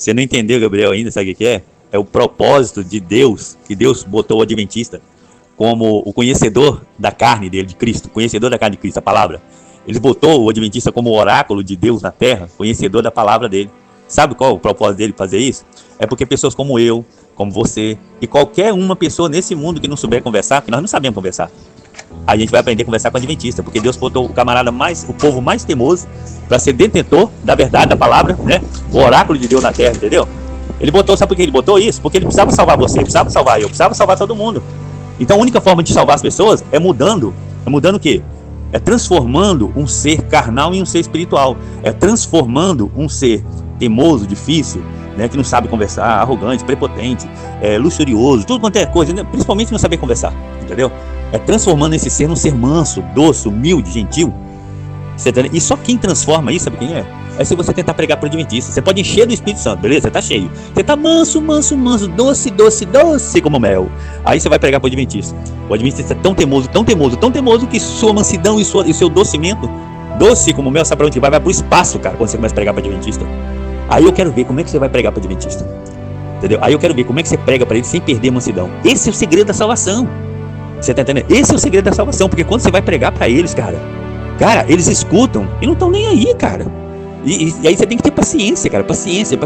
Você não entendeu, Gabriel, ainda, sabe o que é? É o propósito de Deus, que Deus botou o Adventista como o conhecedor da carne dele, de Cristo, conhecedor da carne de Cristo, a palavra. Ele botou o Adventista como o oráculo de Deus na terra, conhecedor da palavra dele. Sabe qual é o propósito dele fazer isso? É porque pessoas como eu, como você, e qualquer uma pessoa nesse mundo que não souber conversar, que nós não sabemos conversar, a gente vai aprender a conversar com o Adventista, porque Deus botou o camarada mais, o povo mais temoso, para ser detentor da verdade, da palavra, né? O oráculo de Deus na terra, entendeu? Ele botou, sabe por que ele botou isso? Porque ele precisava salvar você, precisava salvar eu, precisava salvar todo mundo. Então a única forma de salvar as pessoas é mudando o quê? É transformando um ser carnal em um ser espiritual, é transformando um ser teimoso, difícil, né, que não sabe conversar, arrogante, prepotente, luxurioso, tudo quanto é coisa, né? Principalmente não saber conversar, entendeu? É transformando esse ser num ser manso, doce, humilde, gentil. E só quem transforma isso, sabe quem é? É se você tentar pregar para o Adventista. Você pode encher do Espírito Santo, beleza? Você tá cheio. Você tá manso, manso, manso, doce, doce, doce como mel. Aí você vai pregar para o Adventista. O Adventista é tão temoso, tão temoso, tão temoso que sua mansidão e seu docimento, doce como mel, sabe para onde vai? Vai pro espaço, cara, quando você começa a pregar para o Adventista. Aí eu quero ver como é que você vai pregar para o Adventista. Entendeu? Aí eu quero ver como é que você prega para ele sem perder a mansidão. Esse é o segredo da salvação. Você tá entendendo? Esse é o segredo da salvação, porque quando você vai pregar para eles, cara, eles escutam e não estão nem aí, cara. E aí você tem que ter paciência, cara. Paciência.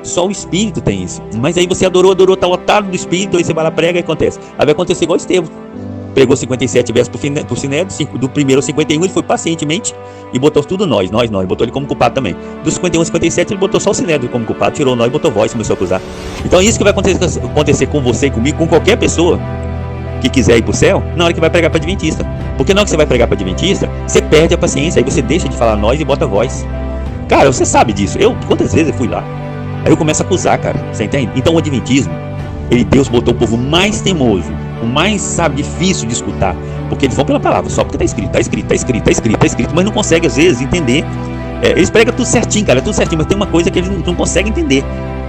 Só o Espírito tem isso. Mas aí você adorou, tá lotado do Espírito, aí você vai lá, prega e acontece. Aí vai acontecer igual Estevão. Pregou 57 versos pro Sinédrio, do primeiro ao 51 ele foi pacientemente e botou tudo nós, botou ele como culpado também. Dos 51 ao 57 ele botou só o Sinédrio como culpado, tirou nós, botou voz, começou a acusar. Então é isso que vai acontecer com você e comigo, com qualquer pessoa que quiser ir pro céu, na hora que vai pregar para Adventista. Porque na hora que você vai pregar para Adventista, você perde a paciência, aí você deixa de falar nós e bota voz. Cara, você sabe disso. Quantas vezes eu fui lá? Aí eu começo a acusar, cara. Você entende? Então o Adventismo, Deus botou o povo mais teimoso, o mais, sabe, difícil de escutar. Porque eles vão pela palavra, só porque tá escrito, mas não consegue às vezes entender. Eles pregam tudo certinho, cara, tudo certinho, mas tem uma coisa que eles não conseguem entender.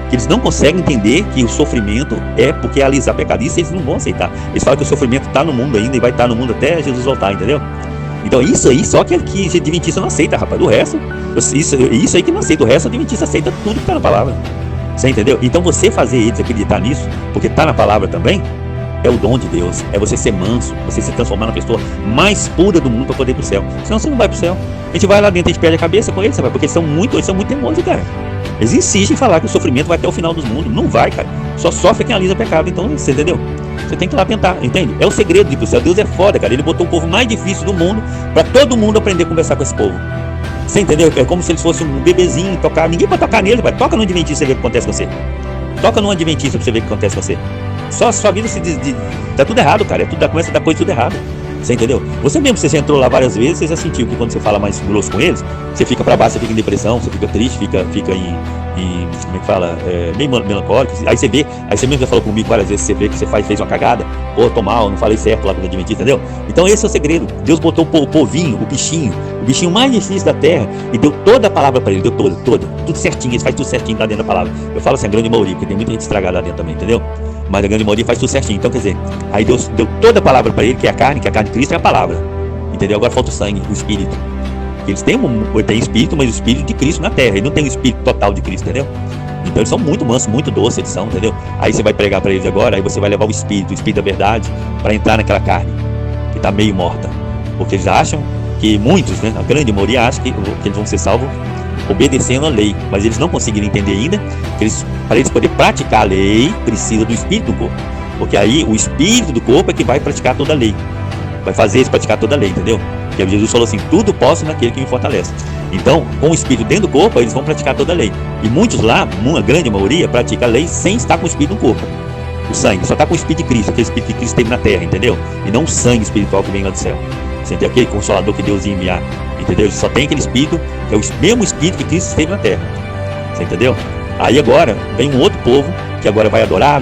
Que eles não conseguem entender que o sofrimento é porque é alisar pecado. Isso eles não vão aceitar. Eles falam que o sofrimento está no mundo ainda e vai estar no mundo até Jesus voltar, entendeu? Então isso aí, só que Adventista não aceita, rapaz. Do resto, isso aí que não aceita. O resto, Adventista aceita tudo que está na palavra. Você entendeu? Então você fazer eles acreditar nisso, porque está na palavra também, é o dom de Deus. É você ser manso, você se transformar na pessoa mais pura do mundo para poder ir pro céu. Senão você não vai pro céu. A gente vai lá dentro, a gente perde a cabeça com eles, sabe? Porque eles são muito teimosos, cara. Eles insistem em falar que o sofrimento vai até o final dos mundos. Não vai, cara. Só sofre quem alisa pecado. Então, você entendeu? Você tem que ir lá tentar, entende? É o segredo de ir pro céu. Deus é foda, cara. Ele botou o povo mais difícil do mundo para todo mundo aprender a conversar com esse povo. Você entendeu? É como se eles fossem um bebezinho, tocar. Ninguém pode tocar nele, pai. Toca no Adventista pra ver o que acontece com você. Toca no Adventista pra você ver o que acontece com você. Só a sua vida tá tudo errado, cara. Começa a dar coisa tudo errado. Você entendeu? Você mesmo, você já entrou lá várias vezes, você já sentiu que quando você fala mais grosso com eles, você fica pra baixo, você fica em depressão, você fica triste, fica como é que fala? Meio melancólico. Aí você mesmo já falou comigo várias vezes, você vê que você fez uma cagada, tô mal, não falei certo lá com o Adventista, entendeu? Então esse é o segredo. Deus botou o povinho, o bichinho mais difícil da terra e deu toda a palavra pra ele, deu toda, tudo certinho, ele faz tudo certinho lá dentro da palavra. Eu falo assim, a grande maioria, porque tem muita gente estragada lá dentro também, entendeu? Mas a grande maioria faz tudo certinho. Então, quer dizer, aí Deus deu toda a palavra para ele, que é a carne de Cristo é a palavra. Entendeu? Agora falta o sangue, o espírito. Eles têm espírito, mas o espírito de Cristo na terra. Ele não tem o espírito total de Cristo, entendeu? Então eles são muito mansos, muito doces, eles são, entendeu? Aí você vai pregar para eles agora, aí você vai levar o espírito da verdade, para entrar naquela carne que está meio morta. Porque eles acham que muitos, né, a grande maioria acha que eles vão ser salvos obedecendo a lei, mas eles não conseguiram entender ainda que para eles poderem praticar a lei, precisa do espírito do corpo, porque aí o espírito do corpo é que vai praticar toda a lei, vai fazer eles praticar toda a lei, entendeu? Porque Jesus falou assim, tudo posso naquele que me fortalece. Então, com o espírito dentro do corpo, eles vão praticar toda a lei, e muitos lá, uma grande maioria, pratica a lei sem estar com o espírito no corpo. O sangue só está com o espírito de Cristo, aquele espírito que Cristo teve na terra, entendeu? E não o sangue espiritual que vem lá do céu. Você entendeu? Aquele consolador que Deus ia enviar, entendeu? Só tem aquele espírito, que é o mesmo espírito que Cristo esteve na terra. Você entendeu? Aí agora vem um outro povo que agora vai adorar,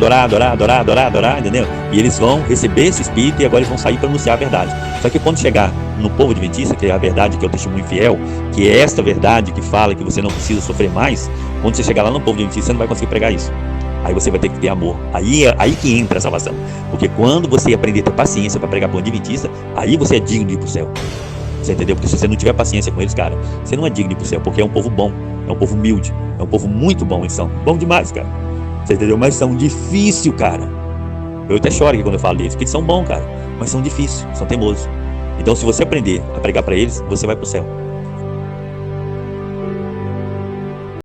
entendeu? E eles vão receber esse espírito e agora eles vão sair para anunciar a verdade. Só que quando chegar no povo adventista, que é a verdade, que é o testemunho fiel, que é esta verdade que fala que você não precisa sofrer mais, quando você chegar lá no povo adventista, você não vai conseguir pregar isso. Aí você vai ter que ter amor. Aí que entra a salvação. Porque quando você aprender a ter paciência para pregar para o adventista, aí você é digno de ir para o céu. Você entendeu? Porque se você não tiver paciência com eles, cara, você não é digno de ir pro céu, porque é um povo bom, é um povo humilde, é um povo muito bom, eles são. Bom demais, cara. Você entendeu? Mas são difíceis, cara. Eu até choro aqui quando eu falo deles, porque eles são bons, cara, mas são difíceis, são teimosos. Então, se você aprender a pregar para eles, você vai pro céu.